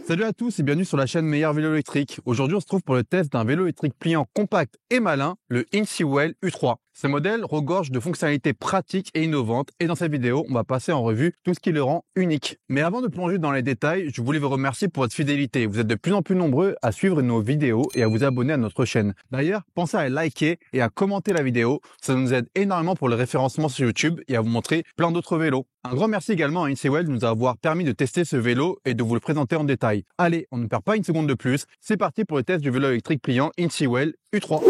Salut à tous et bienvenue sur la chaîne Meilleur Vélo Électrique. Aujourd'hui, on se trouve pour le test d'un vélo électrique pliant compact et malin, le InSeaWell U3. Ce modèle regorge de fonctionnalités pratiques et innovantes et dans cette vidéo, on va passer en revue tout ce qui le rend unique. Mais avant de plonger dans les détails, je voulais vous remercier pour votre fidélité. Vous êtes de plus en plus nombreux à suivre nos vidéos et à vous abonner à notre chaîne. D'ailleurs, pensez à liker et à commenter la vidéo. Ça nous aide énormément pour le référencement sur YouTube et à vous montrer plein d'autres vélos. Un grand merci également à InSeaWell de nous avoir permis de tester ce vélo et de vous le présenter en détail. Allez, on ne perd pas une seconde de plus. C'est parti pour le test du vélo électrique pliant InSeaWell U3.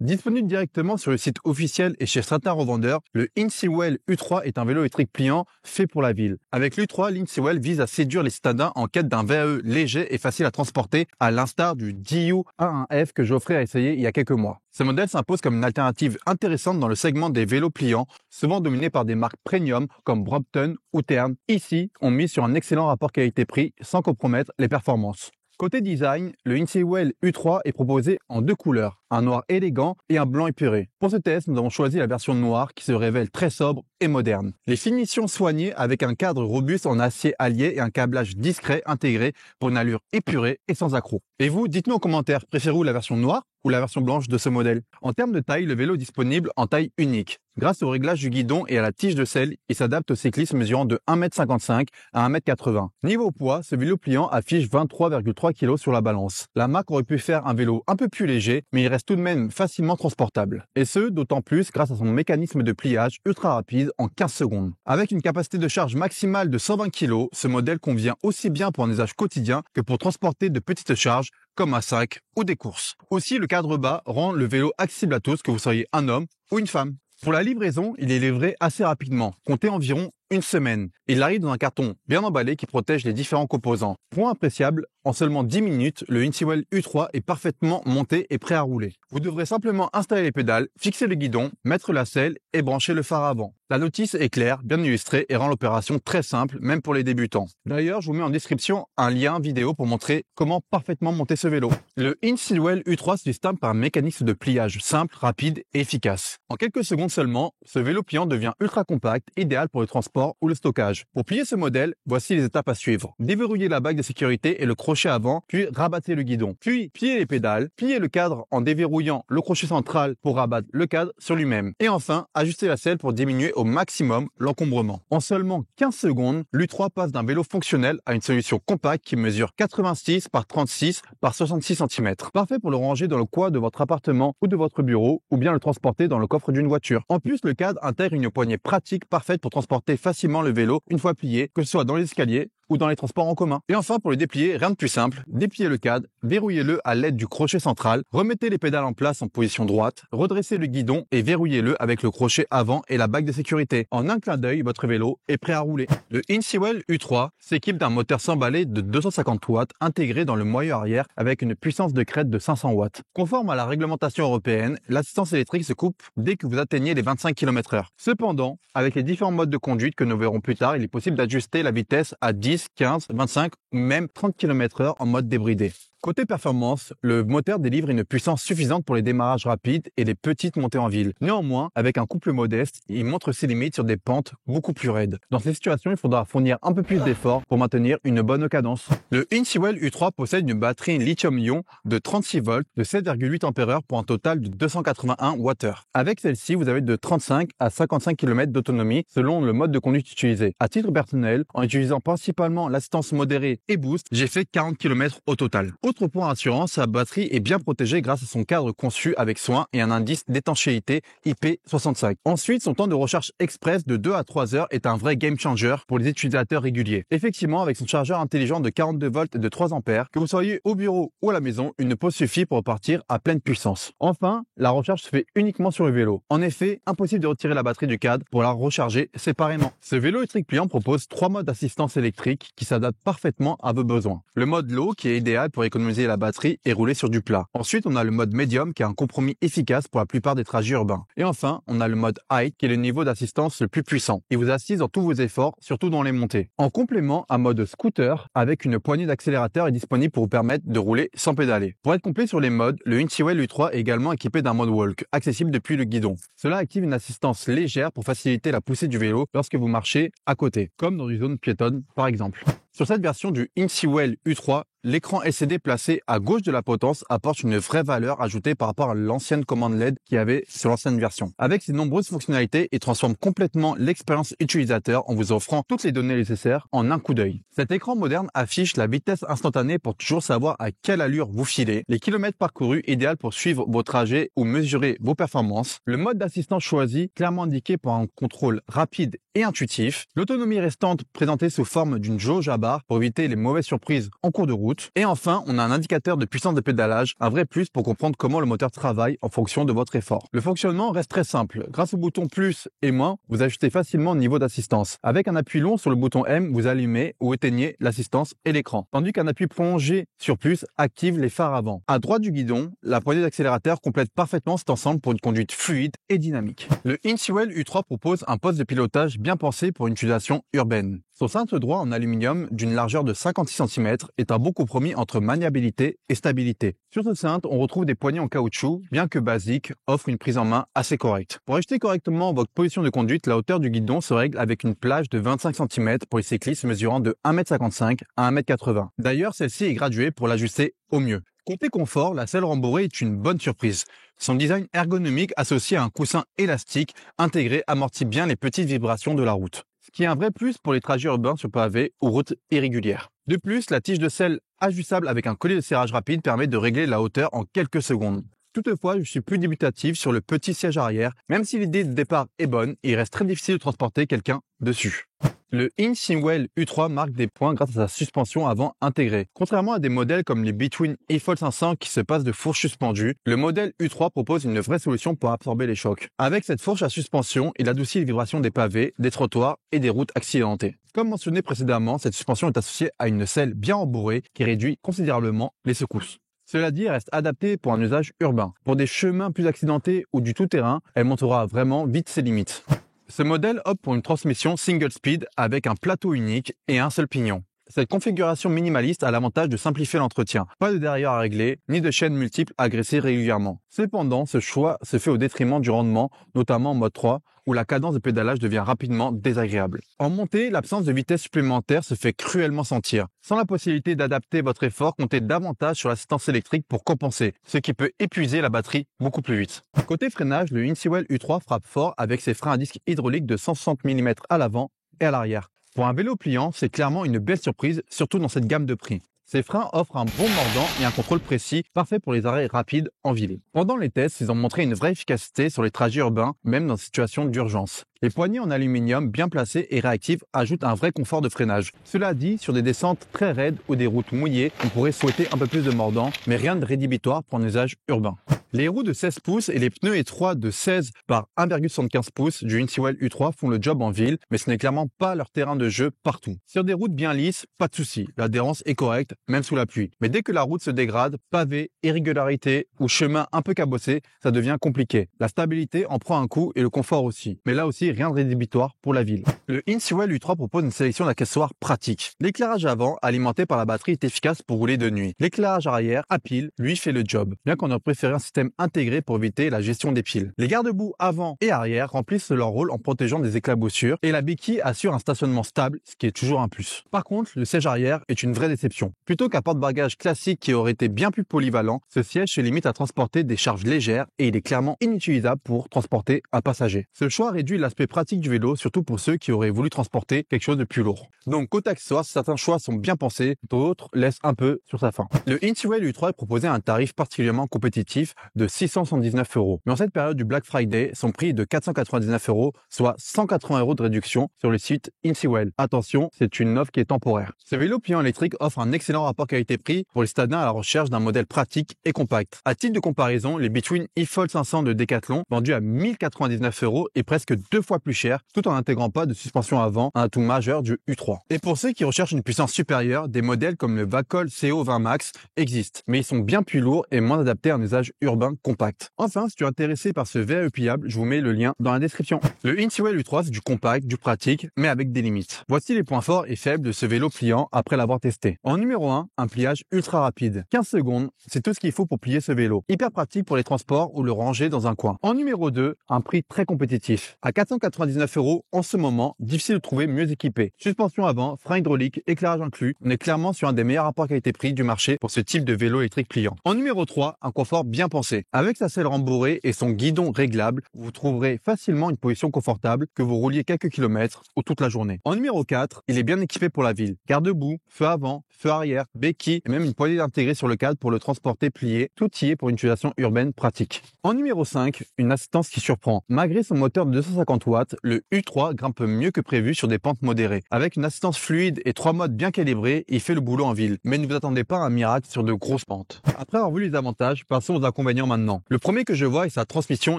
Disponible directement sur le site officiel et chez certains revendeurs, le InSeaWell U3 est un vélo électrique pliant fait pour la ville. Avec l'U3, l'InSeaWell vise à séduire les citadins en quête d'un VAE léger et facile à transporter, à l'instar du DU 11F que Geoffrey a essayé il y a quelques mois. Ce modèle s'impose comme une alternative intéressante dans le segment des vélos pliants, souvent dominé par des marques premium comme Brompton ou Tern. Ici, on mise sur un excellent rapport qualité-prix sans compromettre les performances. Côté design, le InSeaWell U3 est proposé en deux couleurs, un noir élégant et un blanc épuré. Pour ce test, nous avons choisi la version noire qui se révèle très sobre et moderne. Les finitions soignées avec un cadre robuste en acier allié et un câblage discret intégré pour une allure épurée et sans accroc. Et vous, dites-nous en commentaire, préférez-vous la version noire ou la version blanche de ce modèle? En termes de taille, le vélo est disponible en taille unique. Grâce au réglage du guidon et à la tige de selle, il s'adapte aux cyclistes mesurant de 1,55 m à 1,80 m. Niveau poids, ce vélo pliant affiche 23,3 kg sur la balance. La marque aurait pu faire un vélo un peu plus léger, mais il reste tout de même facilement transportable. Et ce, d'autant plus grâce à son mécanisme de pliage ultra rapide en 15 secondes. Avec une capacité de charge maximale de 120 kg, ce modèle convient aussi bien pour un usage quotidien que pour transporter de petites charges comme un sac ou des courses. Aussi, le cadre bas rend le vélo accessible à tous, que vous soyez un homme ou une femme. Pour la livraison, il est livré assez rapidement, comptez environ une semaine. Il arrive dans un carton bien emballé qui protège les différents composants. Point appréciable, en seulement 10 minutes, le InSeaWell U3 est parfaitement monté et prêt à rouler. Vous devrez simplement installer les pédales, fixer le guidon, mettre la selle et brancher le phare avant. La notice est claire, bien illustrée et rend l'opération très simple, même pour les débutants. D'ailleurs, je vous mets en description un lien vidéo pour montrer comment parfaitement monter ce vélo. Le InSeaWell U3 se distingue par un mécanisme de pliage simple, rapide et efficace. En quelques secondes seulement, ce vélo pliant devient ultra compact, idéal pour le transport ou le stockage. Pour plier ce modèle, voici les étapes à suivre. Déverrouillez la bague de sécurité et le crochet avant, puis rabattez le guidon. Puis, pliez les pédales, pliez le cadre en déverrouillant le crochet central pour rabattre le cadre sur lui-même. Et enfin, ajustez la selle pour diminuer au maximum l'encombrement. En seulement 15 secondes, l'U3 passe d'un vélo fonctionnel à une solution compacte qui mesure 86 par 36 par 66 cm. Parfait pour le ranger dans le coin de votre appartement ou de votre bureau, ou bien le transporter dans le coffre d'une voiture. En plus, le cadre intègre une poignée pratique parfaite pour transporter facilement le vélo une fois plié, que ce soit dans les escaliers ou dans les transports en commun. Et enfin, pour le déplier, rien de plus simple, dépliez le cadre, verrouillez-le à l'aide du crochet central, remettez les pédales en place en position droite, redressez le guidon et verrouillez-le avec le crochet avant et la bague de sécurité. En un clin d'œil, votre vélo est prêt à rouler. Le InSeaWell U3 s'équipe d'un moteur cymballé de 250 watts intégré dans le moyeu arrière avec une puissance de crête de 500 watts. Conforme à la réglementation européenne, l'assistance électrique se coupe dès que vous atteignez les 25 km/h. Cependant, avec les différents modes de conduite que nous verrons plus tard, il est possible d'ajuster la vitesse à 10, 15, 25 ou même 30 km/h en mode débridé. Côté performance, le moteur délivre une puissance suffisante pour les démarrages rapides et les petites montées en ville. Néanmoins, avec un couple modeste, il montre ses limites sur des pentes beaucoup plus raides. Dans ces situations, il faudra fournir un peu plus d'efforts pour maintenir une bonne cadence. Le InSeaWell U3 possède une batterie lithium-ion de 36 volts de 7,8 Ah pour un total de 281 Wh. Avec celle-ci, vous avez de 35 à 55 km d'autonomie selon le mode de conduite utilisé. À titre personnel, en utilisant principalement l'assistance modérée et boost, j'ai fait 40 km au total. Autre point rassurant, sa batterie est bien protégée grâce à son cadre conçu avec soin et un indice d'étanchéité IP65. Ensuite, son temps de recharge express de 2 à 3 heures est un vrai game changer pour les utilisateurs réguliers. Effectivement, avec son chargeur intelligent de 42 volts et de 3 ampères, que vous soyez au bureau ou à la maison, une pause suffit pour repartir à pleine puissance. Enfin, la recharge se fait uniquement sur le vélo. En effet, impossible de retirer la batterie du cadre pour la recharger séparément. Ce vélo électrique pliant propose 3 modes d'assistance électrique qui s'adaptent parfaitement à vos besoins. Le mode low qui est idéal pour économiser économiser la batterie et rouler sur du plat. Ensuite, on a le mode médium qui est un compromis efficace pour la plupart des trajets urbains. Et enfin, on a le mode high qui est le niveau d'assistance le plus puissant. Il vous assiste dans tous vos efforts, surtout dans les montées. En complément, un mode scooter avec une poignée d'accélérateur est disponible pour vous permettre de rouler sans pédaler. Pour être complet sur les modes, le INCIWEL U3 est également équipé d'un mode walk, accessible depuis le guidon. Cela active une assistance légère pour faciliter la poussée du vélo lorsque vous marchez à côté, comme dans une zone piétonne par exemple. Sur cette version du INCIWEL U3, l'écran LCD placé à gauche de la potence apporte une vraie valeur ajoutée par rapport à l'ancienne commande LED qu'il y avait sur l'ancienne version. Avec ses nombreuses fonctionnalités, il transforme complètement l'expérience utilisateur en vous offrant toutes les données nécessaires en un coup d'œil. Cet écran moderne affiche la vitesse instantanée pour toujours savoir à quelle allure vous filez, les kilomètres parcourus idéal pour suivre vos trajets ou mesurer vos performances, le mode d'assistance choisi clairement indiqué pour un contrôle rapide et intuitif, l'autonomie restante présentée sous forme d'une jauge à barre pour éviter les mauvaises surprises en cours de route. Et enfin, on a un indicateur de puissance de pédalage, un vrai plus pour comprendre comment le moteur travaille en fonction de votre effort. Le fonctionnement reste très simple. Grâce au bouton plus et moins, vous ajustez facilement le niveau d'assistance. Avec un appui long sur le bouton M, vous allumez ou éteignez l'assistance et l'écran. Tandis qu'un appui prolongé sur plus active les phares avant. À droite du guidon, la poignée d'accélérateur complète parfaitement cet ensemble pour une conduite fluide et dynamique. Le INCIWEL U3 propose un poste de pilotage bien pensé pour une utilisation urbaine. Son cintre droit en aluminium d'une largeur de 56 cm est un bon compromis entre maniabilité et stabilité. Sur ce cintre, on retrouve des poignées en caoutchouc, bien que basiques, offrent une prise en main assez correcte. Pour ajuster correctement votre position de conduite, la hauteur du guidon se règle avec une plage de 25 cm pour les cyclistes mesurant de 1,55 m à 1,80 m. D'ailleurs, celle-ci est graduée pour l'ajuster au mieux. Côté confort, la selle rembourrée est une bonne surprise. Son design ergonomique associé à un coussin élastique intégré amortit bien les petites vibrations de la route, ce qui est un vrai plus pour les trajets urbains sur pavé ou routes irrégulières. De plus, la tige de selle ajustable avec un collier de serrage rapide permet de régler la hauteur en quelques secondes. Toutefois, je suis plus dubitatif sur le petit siège arrière. Même si l'idée de départ est bonne, il reste très difficile de transporter quelqu'un dessus. Le INCIWEL U3 marque des points grâce à sa suspension avant intégrée. Contrairement à des modèles comme les Between e-Fold 500 qui se passent de fourches suspendues, le modèle U3 propose une vraie solution pour absorber les chocs. Avec cette fourche à suspension, il adoucit les vibrations des pavés, des trottoirs et des routes accidentées. Comme mentionné précédemment, cette suspension est associée à une selle bien rembourrée qui réduit considérablement les secousses. Cela dit, elle reste adaptée pour un usage urbain. Pour des chemins plus accidentés ou du tout-terrain, elle montrera vraiment vite ses limites. Ce modèle opte pour une transmission single speed avec un plateau unique et un seul pignon. Cette configuration minimaliste a l'avantage de simplifier l'entretien. Pas de derrière à régler, ni de chaînes multiples à graisser régulièrement. Cependant, ce choix se fait au détriment du rendement, notamment en mode 3, où la cadence de pédalage devient rapidement désagréable. En montée, l'absence de vitesse supplémentaire se fait cruellement sentir. Sans la possibilité d'adapter votre effort, comptez davantage sur l'assistance électrique pour compenser, ce qui peut épuiser la batterie beaucoup plus vite. Côté freinage, le INCIWEL U3 frappe fort avec ses freins à disque hydrauliques de 160 mm à l'avant et à l'arrière. Pour un vélo pliant, c'est clairement une belle surprise, surtout dans cette gamme de prix. Ces freins offrent un bon mordant et un contrôle précis, parfait pour les arrêts rapides en ville. Pendant les tests, ils ont montré une vraie efficacité sur les trajets urbains, même dans des situations d'urgence. Les poignées en aluminium bien placées et réactives ajoutent un vrai confort de freinage. Cela dit, sur des descentes très raides ou des routes mouillées, on pourrait souhaiter un peu plus de mordant, mais rien de rédhibitoire pour un usage urbain. Les roues de 16 pouces et les pneus étroits de 16 par 1,75 pouces du INCIWEL U3 font le job en ville, mais ce n'est clairement pas leur terrain de jeu partout. Sur des routes bien lisses, pas de souci, l'adhérence est correcte, même sous la pluie. Mais dès que la route se dégrade, pavé, irrégularité ou chemin un peu cabossé, ça devient compliqué. La stabilité en prend un coup et le confort aussi. Mais là aussi, rien de rédhibitoire pour la ville. Le INCIWEL U3 propose une sélection d'accessoires pratiques. L'éclairage avant, alimenté par la batterie, est efficace pour rouler de nuit. L'éclairage arrière, à pile, lui fait le job, bien qu'on aurait préféré un système intégré pour éviter la gestion des piles. Les garde-boue avant et arrière remplissent leur rôle en protégeant des éclaboussures et la béquille assure un stationnement stable, ce qui est toujours un plus. Par contre, le siège arrière est une vraie déception. Plutôt qu'un porte-bagages classique qui aurait été bien plus polyvalent, ce siège se limite à transporter des charges légères et il est clairement inutilisable pour transporter un passager. Ce choix réduit l'aspect pratique du vélo, surtout pour ceux qui auraient voulu transporter quelque chose de plus lourd. Donc côté accessoires, certains choix sont bien pensés, d'autres laissent un peu sur sa faim. Le INCIWEL U3 est proposé à un tarif particulièrement compétitif de 679 €. Mais en cette période du Black Friday, son prix est de 499 €, soit 180 € de réduction sur le site InSeeWell. Attention, c'est une offre qui est temporaire. Ce vélo pliant électrique offre un excellent rapport qualité-prix pour les citadins à la recherche d'un modèle pratique et compact. À titre de comparaison, les Between eFold 500 de Decathlon, vendus à 1099 € et presque 2 fois plus cher, tout en n'intégrant pas de suspension avant, un atout majeur du U3. Et pour ceux qui recherchent une puissance supérieure, des modèles comme le Vacol CO20 Max existent, mais ils sont bien plus lourds et moins adaptés à un usage urbain compact. Enfin, si tu es intéressé par ce VAE pliable, je vous mets le lien dans la description. Le InSeeWell U3, c'est du compact, du pratique, mais avec des limites. Voici les points forts et faibles de ce vélo pliant après l'avoir testé. En numéro 1, un pliage ultra rapide. 15 secondes, c'est tout ce qu'il faut pour plier ce vélo. Hyper pratique pour les transports ou le ranger dans un coin. En numéro 2, un prix très compétitif. À 499 € en ce moment, difficile de trouver mieux équipé. Suspension avant, frein hydraulique, éclairage inclus. On est clairement sur un des meilleurs rapports qualité-prix du marché pour ce type de vélo électrique pliant. En numéro 3, un confort bien pensé. Avec sa selle rembourrée et son guidon réglable, vous trouverez facilement une position confortable que vous rouliez quelques kilomètres ou toute la journée. En numéro 4, il est bien équipé pour la ville. Garde-boue, feu avant, feu arrière, béquille et même une poignée intégrée sur le cadre pour le transporter plié. Tout y est pour une utilisation urbaine pratique. En numéro 5, une assistance qui surprend. Malgré son moteur de 250 watts, le U3 grimpe mieux que prévu sur des pentes modérées. Avec une assistance fluide et 3 modes bien calibrés, il fait le boulot en ville. Mais ne vous attendez pas à un miracle sur de grosses pentes. Après avoir vu les avantages, passons aux inconvénients maintenant. Le premier que je vois est sa transmission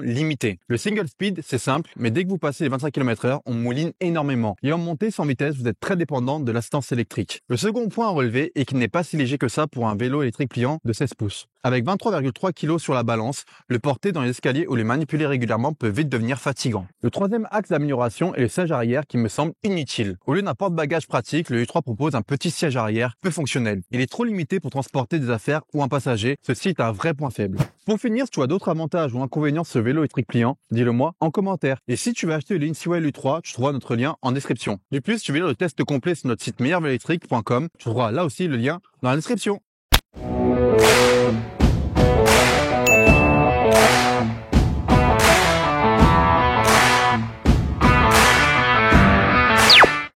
limitée. Le single speed, c'est simple, mais dès que vous passez les 25 km/h, on mouline énormément. Et en montée sans vitesse, vous êtes très dépendant de l'assistance électrique. Le second point à relever est qu'il n'est pas si léger que ça pour un vélo électrique pliant de 16 pouces. Avec 23,3 kg sur la balance, le porter dans les escaliers ou les manipuler régulièrement peut vite devenir fatigant. Le troisième axe d'amélioration est le siège arrière qui me semble inutile. Au lieu d'un porte-bagages pratique, le U3 propose un petit siège arrière peu fonctionnel. Il est trop limité pour transporter des affaires ou un passager, ceci est un vrai point faible. Pour finir, si tu as d'autres avantages ou inconvénients de ce vélo électrique pliant, dis-le moi en commentaire. Et si tu veux acheter le InSeeWell U3, tu trouveras notre lien en description. De plus, si tu veux lire le test complet sur notre site meilleurveloélectrique.com, tu trouveras là aussi le lien dans la description.